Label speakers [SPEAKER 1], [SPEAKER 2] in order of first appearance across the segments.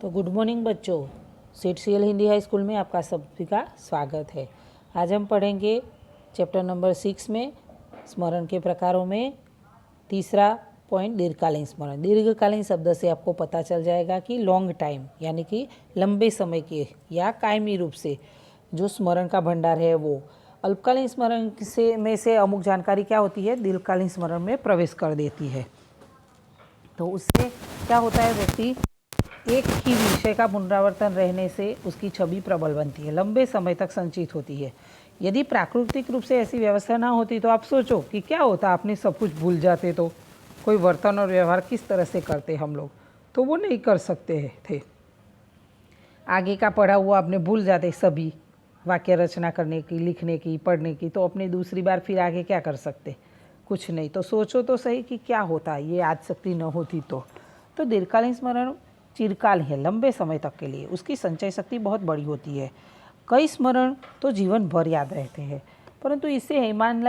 [SPEAKER 1] तो good morning बच्चों, CET Hindi high school में आपका सभी का स्वागत है। आज हम पढ़ेंगे चैप्टर नंबर 6 में स्मरण के प्रकारों में तीसरा पॉइंट दीर्घकालीन स्मरण। दीर्घकालीन शब्द से आपको पता चल जाएगा कि लॉन्ग टाइम यानी कि लंबे समय के या कायमी रूप से जो स्मरण का भंडार है वो। अल्पकालीन स्मरण से अमुक जानकारी क्या होती है, दीर्घकालीन स्मरण में प्रवेश कर देती है। तो उससे क्या होता है, व्यक्ति एक ही विषय का पुनरावर्तन रहने से उसकी छवि प्रबल बनती है, लंबे समय तक संचित होती है। यदि प्राकृतिक रूप से ऐसी व्यवस्था ना होती तो आप सोचो कि क्या होता, आपने सब कुछ भूल जाते तो कोई वर्तन और व्यवहार किस तरह से करते हम लोग, तो वो नहीं कर सकते थे। आगे का पढ़ा हुआ आपने भूल जाते, सभी वाक्य रचना करने की, लिखने की, पढ़ने की, तो अपनी दूसरी बार फिर आगे क्या कर सकते, कुछ नहीं। तो सोचो तो सही कि क्या होता ये याद शक्ति न होती तो दीर्घकालीन स्मरण चिरकाल है, लंबे समय तक के लिए उसकी संचय शक्ति बहुत बड़ी होती है। कई स्मरण तो जीवन भर याद रहते हैं, परंतु इसे मान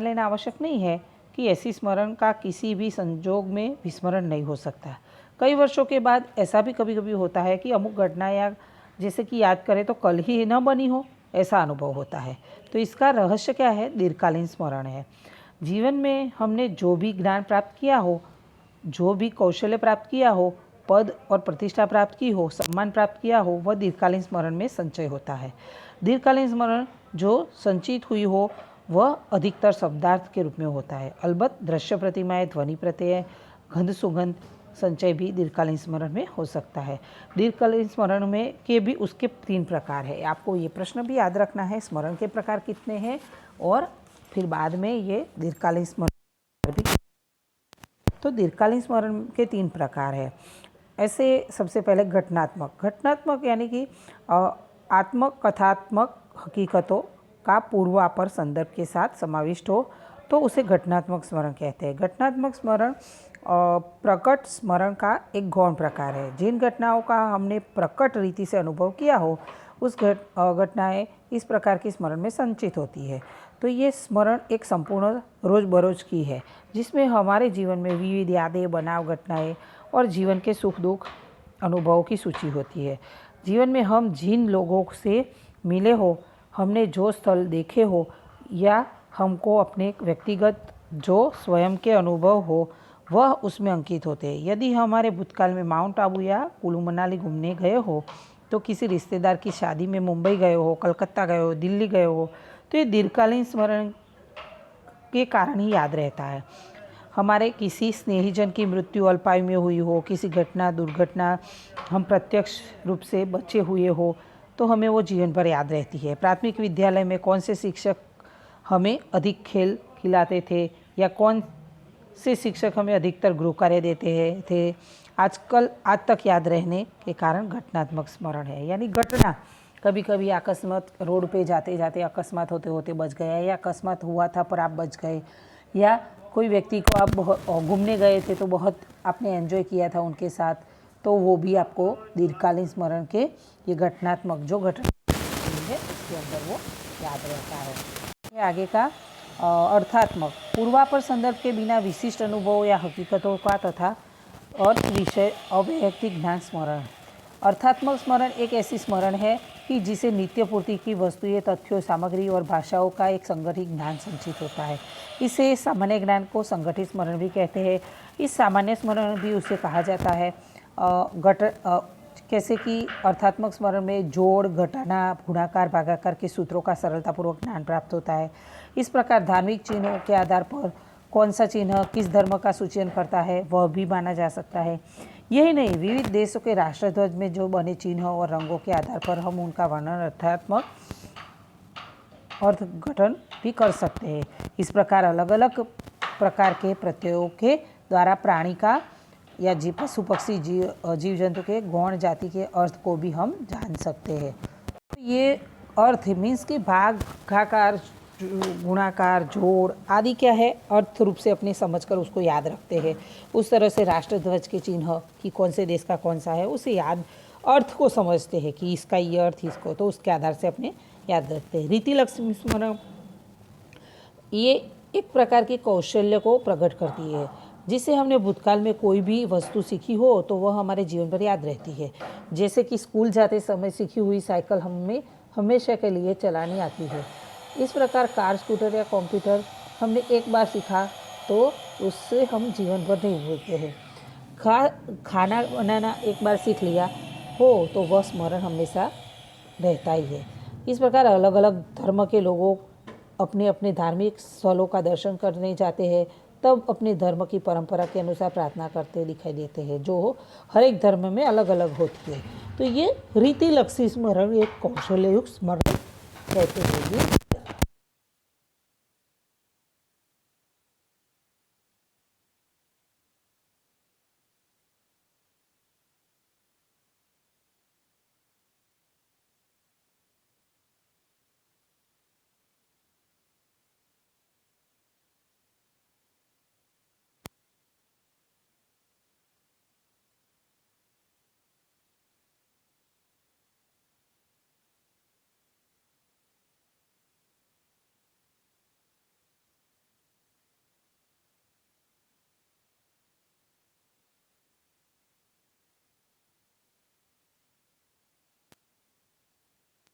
[SPEAKER 1] लेना आवश्यक नहीं है कि ऐसी स्मरण का किसी भी संजोग में विस्मरण नहीं हो सकता। कई वर्षों के बाद ऐसा भी कभी कभी होता है कि अमुक घटना या जैसे कि याद करें तो कल ही न बनी हो, ऐसा अनुभव होता है। तो इसका रहस्य क्या है, दीर्घकालीन स्मरण है। जीवन में हमने जो भी ज्ञान प्राप्त किया हो, जो भी कौशल्य प्राप्त किया हो, पद और प्रतिष्ठा प्राप्त की हो, सम्मान प्राप्त किया हो, वह दीर्घकालीन स्मरण में संचय होता है। दीर्घकालीन स्मरण जो संचित हुई हो वह अधिकतर शब्दार्थ के रूप में होता है। अलबत्त दृश्य प्रतिमाएं, ध्वनि प्रत्यय, गंध सुगंध संचय भी दीर्घकालीन स्मरण में हो सकता है। दीर्घकालीन स्मरण में के भी उसके 3 प्रकार है। आपको ये प्रश्न भी याद रखना है, स्मरण के प्रकार कितने हैं और फिर बाद में ये दीर्घकालीन स्मरण भी। तो दीर्घकालीन स्मरण के 3 प्रकार है। ऐसे सबसे पहले घटनात्मक यानी कि आत्मक कथात्मक हकीकतों का पूर्वापर संदर्भ के साथ समाविष्ट हो तो उसे घटनात्मक स्मरण कहते हैं। घटनात्मक स्मरण प्रकट स्मरण का एक गौण प्रकार है। जिन घटनाओं का हमने प्रकट रीति से अनुभव किया हो उस घटनाएं इस प्रकार की स्मरण में संचित होती है। तो ये स्मरण एक संपूर्ण रोज बरोज की है, जिसमें हमारे जीवन में विविध यादें, बनाव, घटनाएं और जीवन के सुख दुख अनुभवों की सूची होती है। जीवन में हम जिन लोगों से मिले हो, हमने जो स्थल देखे हो या हमको अपने व्यक्तिगत जो स्वयं के अनुभव हो वह उसमें अंकित होते हैं। यदि हमारे भूतकाल में माउंट आबू या कुल्लू मनाली घूमने गए हो, तो किसी रिश्तेदार की शादी में मुंबई गए हो, कलकत्ता गए हो, दिल्ली गए हो, तो ये दीर्घकालीन स्मरण के कारण ही याद रहता है। हमारे किसी स्नेहीजन की मृत्यु अल्पायु में हुई हो, किसी घटना दुर्घटना हम प्रत्यक्ष रूप से बचे हुए हो तो हमें वो जीवन भर याद रहती है। प्राथमिक विद्यालय में कौन से शिक्षक हमें अधिक खेल खिलाते थे या कौन से शिक्षक हमें अधिकतर गृह कार्य देते थे, आज तक याद रहने के कारण घटनात्मक स्मरण है। यानी घटना कभी कभी अकस्मात रोड पे जाते जाते अकस्मात होते होते बच गया, या अकस्मात हुआ था पर आप बच गए, या कोई व्यक्ति को आप घूमने गए थे तो बहुत आपने एंजॉय किया था उनके साथ, तो वो भी आपको दीर्घकालीन स्मरण के ये घटनात्मक जो घटना है उसके अंदर वो याद रहता है। आगे का अर्थात्मक, पूर्वापर संदर्भ के बिना विशिष्ट अनुभवों या हकीकतों का तथा अर्थ विषय अवैयक्तिक ज्ञान स्मरण। अर्थात्मक स्मरण एक ऐसी स्मरण है कि जिसे नित्य पूर्ति की वस्तुएं, तथ्यों, सामग्री और भाषाओं का एक संगठित ज्ञान संचित होता है। इसे सामान्य ज्ञान को संगठित स्मरण भी कहते हैं। इस सामान्य स्मरण भी उसे कहा जाता है। कैसे कि अर्थात्मक स्मरण में जोड़, घटाना, गुणाकार, भागाकार के सूत्रों का सरलतापूर्वक ज्ञान प्राप्त होता है। इस प्रकार धार्मिक चिन्हों के आधार पर कौन सा चिन्ह किस धर्म का सूचन करता है वह भी माना जा सकता है। यही नहीं, विविध देशों के राष्ट्रध्वज में जो बने चिन्ह और रंगों के आधार पर हम उनका वर्णन अर्थात्मक अर्थघटन भी कर सकते हैं। इस प्रकार अलग अलग प्रकार के प्रत्ययों के द्वारा प्राणी का या पशु पक्षी जीव जंतु के गौण जाति के अर्थ को भी हम जान सकते हैं। तो ये अर्थ मीन्स कि भाग, घाकार, गुणाकार, जोड़ आदि क्या है, अर्थ रूप से अपने समझकर उसको याद रखते हैं। उस तरह से राष्ट्रध्वज के चिन्ह कि कौन से देश का कौन सा है उसे याद, अर्थ को समझते हैं कि इसका ये अर्थ इसको, तो उसके आधार से अपने याद रखते हैं। रीति लक्ष्मी स्मरण ये एक प्रकार के कौशल्य को प्रकट करती है। जिससे हमने भूतकाल में कोई भी वस्तु सीखी हो तो वह हमारे जीवन भर याद रहती है। जैसे कि स्कूल जाते समय सीखी हुई साइकिल हमें हमेशा के लिए चलानी आती है। इस प्रकार कार, स्कूटर या कंप्यूटर हमने एक बार सीखा तो उससे हम जीवन भर नहीं भूलते हैं। खाना बनाना एक बार सीख लिया हो तो वह स्मरण हमेशा रहता ही है। इस प्रकार अलग अलग धर्म के लोगों अपने अपने धार्मिक स्थलों का दर्शन करने जाते हैं, तब अपने धर्म की परंपरा के अनुसार प्रार्थना करते दिखाई देते हैं, जो हर एक धर्म में अलग अलग होती है। तो ये रीतिलक्षी स्मरण, एक कौशलयुक्त स्मरण कहते हैं। ये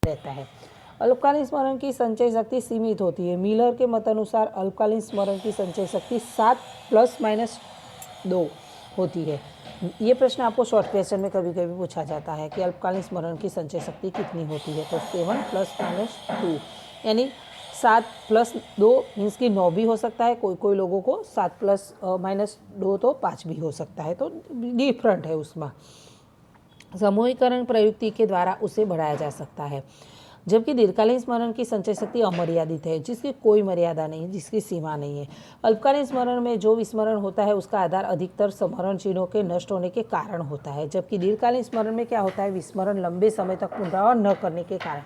[SPEAKER 1] रहता है। अल्पकालीन स्मरण की संचय शक्ति सीमित होती है। मिलर के मत अनुसार अल्पकालीन स्मरण की संचय शक्ति 7 ± 2 होती है। ये प्रश्न आपको शॉर्ट क्वेश्चन में कभी कभी पूछा जाता है कि अल्पकालीन स्मरण की संचय शक्ति कितनी होती है, तो 7 ± 2 यानी 7 + 2 मीन्स कि 9 भी हो सकता है। कोई लोगों को 7 ± 2 तो 5 भी हो सकता है, तो डिफरेंट है उसमें। समूहीकरण प्रयुक्ति के द्वारा उसे बढ़ाया जा सकता है। जबकि दीर्घकालीन स्मरण की संचय शक्ति अमर्यादित है, जिसकी कोई मर्यादा नहीं है, जिसकी सीमा नहीं है। अल्पकालीन स्मरण में जो विस्मरण होता है उसका आधार अधिकतर स्मरण चिन्हों के नष्ट होने के कारण होता है, जबकि दीर्घकालीन स्मरण में क्या होता है, विस्मरण लंबे समय तक पुनरावृत्त न करने के कारण।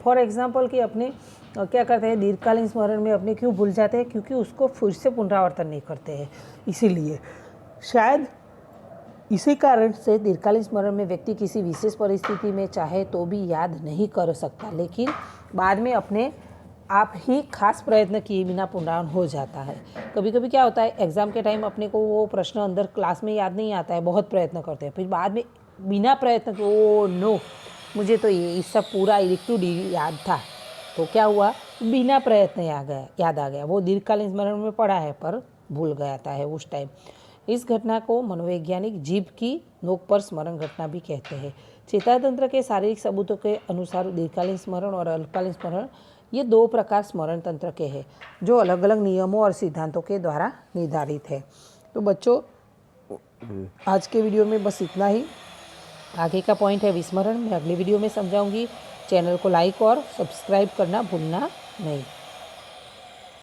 [SPEAKER 1] फॉर एग्जाम्पल कि अपने क्या करते हैं, दीर्घकालीन स्मरण में अपने क्यों भूल जाते हैं, क्योंकि उसको फिर से पुनरावर्तन नहीं करते हैं। इसीलिए शायद इसी कारण से दीर्घकालीन स्मरण में व्यक्ति किसी विशेष परिस्थिति में चाहे तो भी याद नहीं कर सकता, लेकिन बाद में अपने आप ही खास प्रयत्न किए बिना पुनरावृत्त हो जाता है। कभी कभी क्या होता है, एग्जाम के टाइम अपने को वो प्रश्न अंदर क्लास में याद नहीं आता है, बहुत प्रयत्न करते हैं, फिर बाद में बिना प्रयत्न के ओ नो मुझे तो ये इस सब पूरा इलेक्टिव याद था, तो क्या हुआ, बिना प्रयत्न याद आ गया। वो दीर्घकालीन स्मरण में पढ़ा है पर भूल गया था है उस टाइम। इस घटना को मनोवैज्ञानिक जीभ की नोक पर स्मरण घटना भी कहते हैं। चेतातंत्र के शारीरिक सबूतों के अनुसार दीर्घकालीन स्मरण और अल्पकालीन स्मरण ये 2 प्रकार स्मरण तंत्र के हैं, जो अलग अलग नियमों और सिद्धांतों के द्वारा निर्धारित है। तो बच्चों, आज के वीडियो में बस इतना ही। आगे का पॉइंट है विस्मरण, मैं अगली वीडियो में समझाऊंगी। चैनल को लाइक और सब्सक्राइब करना भूलना नहीं।